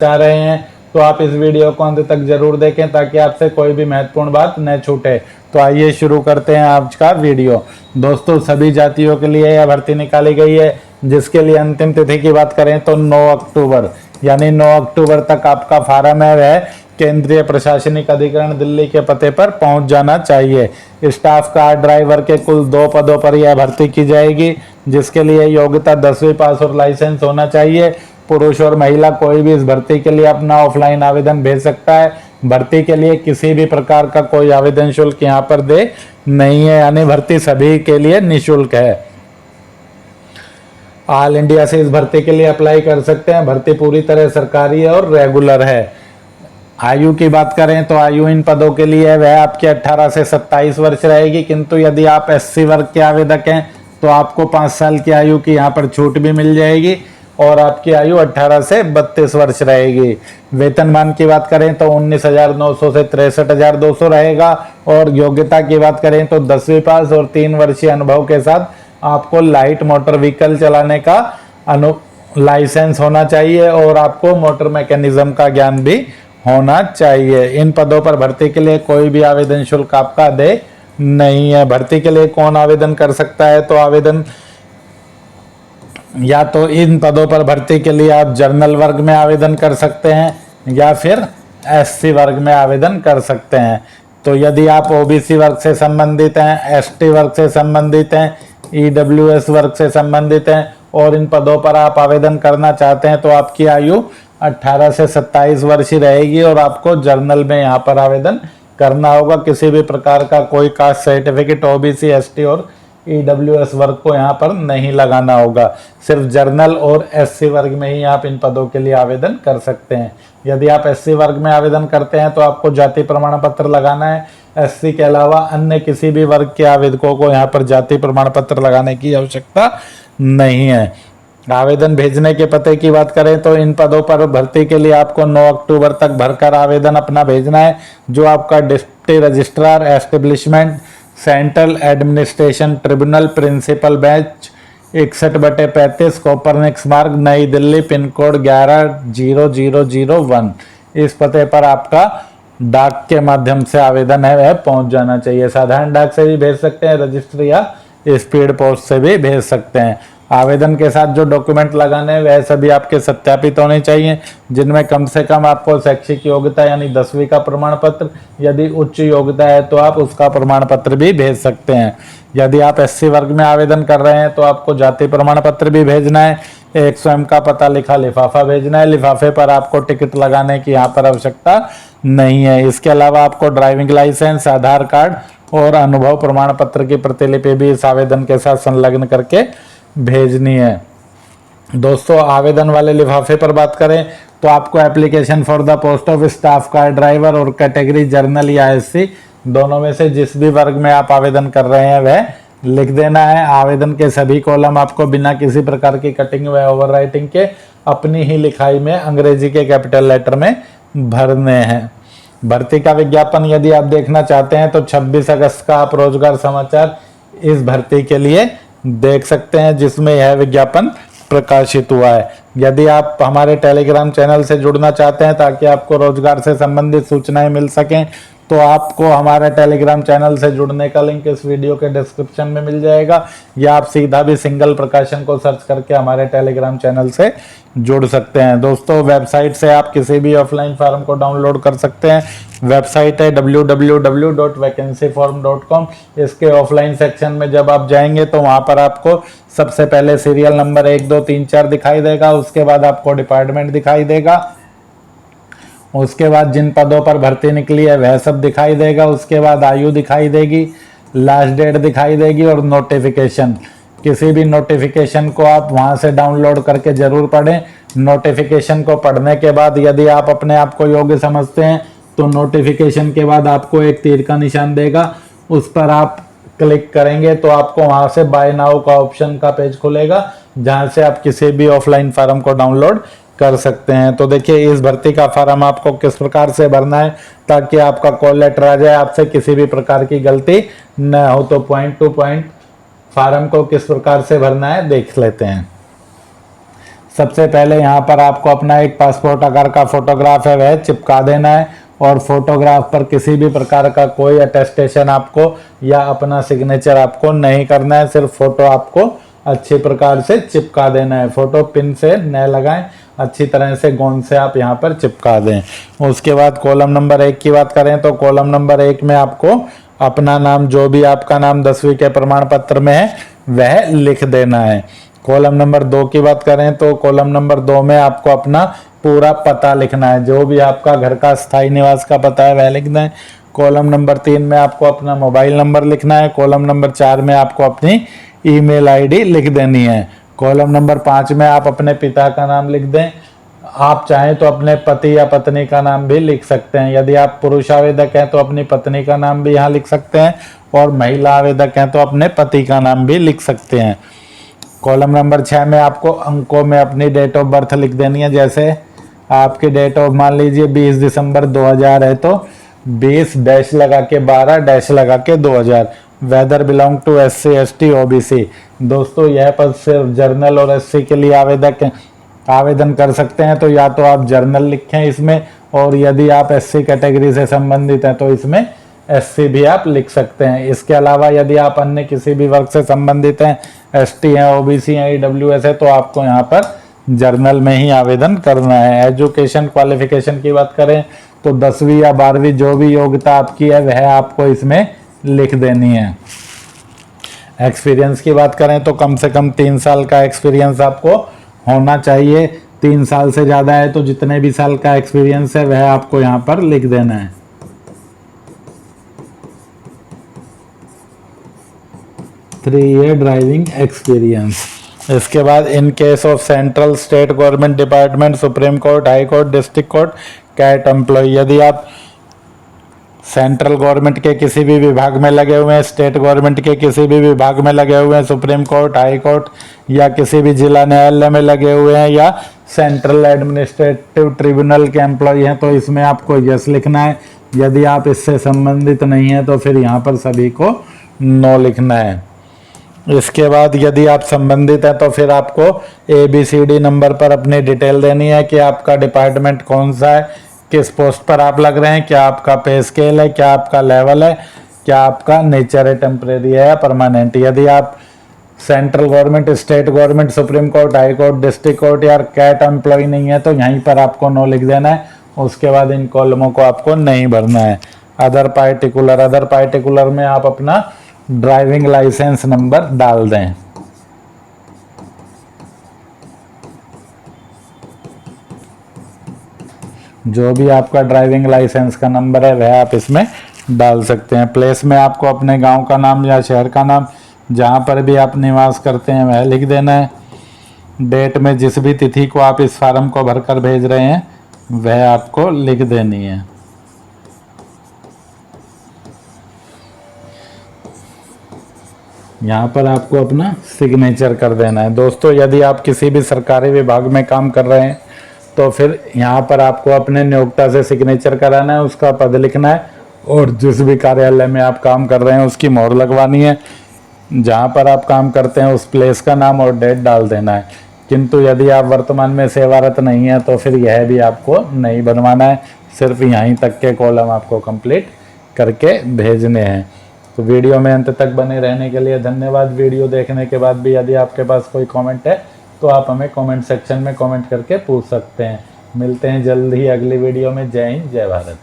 चाह रहे हैं तो आप इस वीडियो को अंत तक जरूर देखें ताकि आपसे कोई भी महत्वपूर्ण बात न छूटे। तो आइए शुरू करते हैं आज का वीडियो। दोस्तों, सभी जातियों के लिए यह भर्ती निकाली गई है, जिसके लिए अंतिम तिथि की बात करें तो 9 अक्टूबर, यानी 9 अक्टूबर तक आपका फार्म है वह केंद्रीय प्रशासनिक अधिकरण दिल्ली के पते पर पहुंच जाना चाहिए। स्टाफ कार ड्राइवर के कुल 2 पदों पर यह भर्ती की जाएगी, जिसके लिए योग्यता 10वीं पास और लाइसेंस होना चाहिए। पुरुष और महिला कोई भी इस भर्ती के लिए अपना ऑफलाइन आवेदन भेज सकता है। भर्ती के लिए किसी भी प्रकार का कोई आवेदन शुल्क यहाँ पर दे नहीं है, यानी भर्ती सभी के लिए निःशुल्क है। ऑल इंडिया से इस भर्ती के लिए अप्लाई कर सकते हैं। भर्ती पूरी तरह सरकारी और रेगुलर है। आयु की बात करें तो आयु इन पदों के लिए वह आपके 18 से 27 वर्ष रहेगी, किंतु यदि आप SC वर्ग के आवेदक हैं तो आपको 5 साल की आयु की यहाँ पर छूट भी मिल जाएगी और आपकी आयु 18 से 32 वर्ष रहेगी। वेतनमान की बात करें तो 19,900 से 63,200 रहेगा और योग्यता की बात करें तो 10वीं पास और 3 वर्षीय अनुभव के साथ आपको लाइट मोटर व्हीकल चलाने का लाइसेंस होना चाहिए और आपको मोटर मैकेनिज्म का ज्ञान भी होना चाहिए। इन पदों पर भर्ती के लिए कोई भी आवेदन शुल्क आपका दे नहीं है। भर्ती के लिए कौन आवेदन कर सकता है? तो आवेदन या तो इन पदों पर भर्ती के लिए आप जनरल वर्ग में आवेदन कर सकते हैं या फिर SC वर्ग में आवेदन कर सकते हैं। तो यदि आप OBC वर्ग से संबंधित हैं, ST वर्ग से संबंधित हैं, EWS वर्ग से संबंधित हैं और इन पदों पर आप आवेदन करना चाहते हैं तो आपकी आयु 18 से 27 वर्ष ही रहेगी और आपको जर्नल में यहाँ पर आवेदन करना होगा। किसी भी प्रकार का कोई कास्ट सर्टिफिकेट OBC, ST और EWS वर्ग को यहाँ पर नहीं लगाना होगा। सिर्फ जर्नल और SC वर्ग में ही आप इन पदों के लिए आवेदन कर सकते हैं। यदि आप SC वर्ग में आवेदन करते हैं तो आपको जाति प्रमाण पत्र लगाना है। SC के अलावा अन्य किसी भी वर्ग के आवेदकों को यहाँ पर जाति प्रमाण पत्र लगाने की आवश्यकता नहीं है। आवेदन भेजने के पते की बात करें तो इन पदों पर भर्ती के लिए आपको 9 अक्टूबर तक भरकर आवेदन अपना भेजना है, जो आपका deputy registrar establishment central administration tribunal principal bench 61/35 Copernicus Marg New Delhi pin code 110001 इस पते पर आपका डाक के माध्यम से आवेदन है वह पहुंच जाना चाहिए। साधारण डाक से भी भेज सकते हैं, रजिस्टर या स्पीड पोस्ट से भी भेज सकते हैं। आवेदन के साथ जो डॉक्यूमेंट लगाने हैं वह सभी आपके सत्यापित होने चाहिए, जिनमें कम से कम आपको शैक्षिक योग्यता यानी 10वीं का प्रमाण पत्र, यदि उच्च योग्यता है तो आप उसका प्रमाण पत्र भी भेज सकते हैं। यदि आप SC वर्ग में आवेदन कर रहे हैं तो आपको जाति प्रमाण पत्र भी भेजना है। एक स्वयं का पता लिखा लिफाफा भेजना है। लिफाफे पर आपको टिकट लगाने की यहाँ पर आवश्यकता नहीं है। इसके अलावा आपको ड्राइविंग लाइसेंस, आधार कार्ड और अनुभव प्रमाण पत्र की प्रतिलिपि भी इस आवेदन के साथ संलग्न करके भेजनी है। दोस्तों, आवेदन वाले लिफाफे पर बात करें तो आपको application for the post of staff car driver और कैटेगरी जर्नल या SC दोनों में से जिस भी वर्ग में आप आवेदन कर रहे हैं वह लिख देना है। आवेदन के सभी कॉलम आपको बिना किसी प्रकार की कटिंग व ओवरराइटिंग के अपनी ही लिखाई में अंग्रेजी के कैपिटल लेटर में भरने हैं। भर्ती का विज्ञापन यदि आप देखना चाहते हैं तो 26 अगस्त का आप रोजगार समाचार इस भर्ती के लिए देख सकते हैं, जिसमें यह विज्ञापन प्रकाशित हुआ है। यदि आप हमारे टेलीग्राम चैनल से जुड़ना चाहते हैं ताकि आपको रोजगार से संबंधित सूचनाएं मिल सकें तो आपको हमारे टेलीग्राम चैनल से जुड़ने का लिंक इस वीडियो के डिस्क्रिप्शन में मिल जाएगा, या आप सीधा भी सिंगल प्रकाशन को सर्च करके हमारे टेलीग्राम चैनल से जुड़ सकते हैं। दोस्तों, वेबसाइट से आप किसी भी ऑफलाइन फॉर्म को डाउनलोड कर सकते हैं। वेबसाइट है www.vacancyform.com। इसके ऑफलाइन सेक्शन में जब आप जाएंगे तो वहां पर आपको सबसे पहले सीरियल नंबर 1 2 3 4 दिखाई देगा। उसके बाद आपको डिपार्टमेंट दिखाई देगा। उसके बाद जिन पदों पर भर्ती निकली है वह सब दिखाई देगा। उसके बाद आयु दिखाई देगी, लास्ट डेट दिखाई देगी और नोटिफिकेशन। किसी भी नोटिफिकेशन को आप वहां से डाउनलोड करके जरूर पढ़ें। नोटिफिकेशन को पढ़ने के बाद यदि आप अपने आप को योग्य समझते हैं तो नोटिफिकेशन के बाद आपको एक तीर का निशान देगा, उस पर आप क्लिक करेंगे तो आपको वहां से बाय नाउ का ऑप्शन का पेज खुलेगा, जहां से आप किसी भी ऑफलाइन फॉर्म को डाउनलोड कर सकते हैं। तो देखिए, इस भर्ती का फॉर्म आपको किस प्रकार से भरना है ताकि आपका कॉल लेटर आ जाए, आपसे किसी भी प्रकार की गलती न हो। तो पॉइंट टू पॉइंट फॉर्म को किस प्रकार से भरना है देख लेते हैं। सबसे पहले यहाँ पर आपको अपना एक पासपोर्ट आकार का फोटोग्राफ है वह चिपका देना है, और फोटोग्राफ पर किसी भी प्रकार का कोई अटेस्टेशन आपको या अपना सिग्नेचर आपको नहीं करना है, सिर्फ फोटो आपको अच्छी प्रकार से चिपका देना है। फोटो पिन से न लगाएं, अच्छी तरह से गोंद से आप यहाँ पर चिपका दें। उसके बाद कॉलम नंबर 1 की बात करें तो कॉलम नंबर 1 में आपको अपना नाम, जो भी आपका नाम 10वीं के प्रमाण पत्र में है वह लिख देना है। कॉलम नंबर 2 की बात करें तो कॉलम नंबर 2 में आपको अपना पूरा पता लिखना है, जो भी आपका घर का स्थायी निवास का पता है वह लिखना है। कॉलम नंबर 3 में आपको अपना मोबाइल नंबर लिखना है। कॉलम नंबर 4 में आपको अपनी ईमेल आईडी लिख देनी है। कॉलम नंबर 5 में आप अपने पिता का नाम लिख दें। आप चाहें तो अपने पति या पत्नी का नाम भी लिख सकते हैं। यदि आप पुरुष आवेदक हैं तो अपनी पत्नी का नाम भी यहाँ लिख सकते हैं, और महिला आवेदक हैं तो अपने पति का नाम भी लिख सकते हैं। कॉलम नंबर 6 में आपको अंकों में अपनी डेट ऑफ बर्थ लिख देनी है। जैसे आपकी डेट ऑफ मान लीजिए 20 दिसंबर 2000 है तो 20 डैश लगा के 12 डैश लगा के 2000। Whether belong to SC ST OBC। दोस्तों यह पद सिर्फ जर्नल और SC के लिए आवेदन कर सकते हैं, तो या तो आप जर्नल लिखें इसमें, और यदि आप SC कैटेगरी से संबंधित हैं तो इसमें SC भी आप लिख सकते हैं। इसके अलावा यदि आप अन्य किसी भी वर्ग से संबंधित हैं, ST हैं, OBC हैं, EWS है, तो आपको यहाँ पर जर्नल में ही आवेदन करना है। एजुकेशन क्वालिफिकेशन की बात करें तो 10वीं या 12वीं जो भी योग्यता आपकी है वह आपको इसमें लिख देनी है। एक्सपीरियंस की बात करें तो कम से कम 3 साल का एक्सपीरियंस आपको होना चाहिए। 3 साल से ज़्यादा है तो जितने भी साल का एक्सपीरियंस है वह आपको यहाँ पर लिख देना है। 3 ईयर ड्राइविंग एक्सपीरियंस। इसके बाद in case of central state government department, supreme court, high court, district court, CAT employ, यदि आप सेंट्रल गवर्नमेंट के किसी भी विभाग में लगे हुए हैं, स्टेट गवर्नमेंट के किसी भी विभाग में लगे हुए हैं, सुप्रीम कोर्ट, हाई कोर्ट या किसी भी जिला न्यायालय में लगे हुए हैं, या सेंट्रल एडमिनिस्ट्रेटिव ट्रिब्यूनल के एम्प्लॉय हैं, तो इसमें आपको यस लिखना है। यदि आप इससे संबंधित नहीं हैं तो फिर यहाँ पर सभी को नो लिखना है। इसके बाद यदि आप संबंधित हैं तो फिर आपको ABCD नंबर पर अपनी डिटेल देनी है कि आपका डिपार्टमेंट कौन सा है, किस पोस्ट पर आप लग रहे हैं, क्या आपका पे स्केल है, क्या आपका लेवल है, क्या आपका नेचर है, टेम्परेरी है या परमानेंट। यदि आप central government, state government, supreme court, high court, district court या कैट एम्प्लॉय नहीं है तो यहीं पर आपको नो लिख देना है। उसके बाद इन कॉलमों को आपको नहीं भरना है। अदर पार्टिकुलर में आप अपना ड्राइविंग लाइसेंस नंबर डाल दें। जो भी आपका ड्राइविंग लाइसेंस का नंबर है वह आप इसमें डाल सकते हैं। प्लेस में आपको अपने गांव का नाम या शहर का नाम, जहां पर भी आप निवास करते हैं वह लिख देना है। डेट में जिस भी तिथि को आप इस फार्म को भरकर भेज रहे हैं वह आपको लिख देनी है। यहाँ पर आपको अपना सिग्नेचर कर देना है। दोस्तों यदि आप किसी भी सरकारी विभाग में काम कर रहे हैं तो फिर यहाँ पर आपको अपने नियोक्ता से सिग्नेचर कराना है, उसका पद लिखना है, और जिस भी कार्यालय में आप काम कर रहे हैं उसकी मोहर लगवानी है। जहाँ पर आप काम करते हैं उस प्लेस का नाम और डेट डाल देना है। किंतु यदि आप वर्तमान में सेवारत नहीं है तो फिर यह भी आपको नहीं बनवाना है, सिर्फ यहीं तक के कॉलम आपको कंप्लीट करके भेजने हैं। तो वीडियो में अंत तक बने रहने के लिए धन्यवाद। वीडियो देखने के बाद भी यदि आपके पास कोई कमेंट है तो आप हमें कमेंट सेक्शन में कमेंट करके पूछ सकते हैं। मिलते हैं जल्द ही अगली वीडियो में। जय हिंद, जय भारत।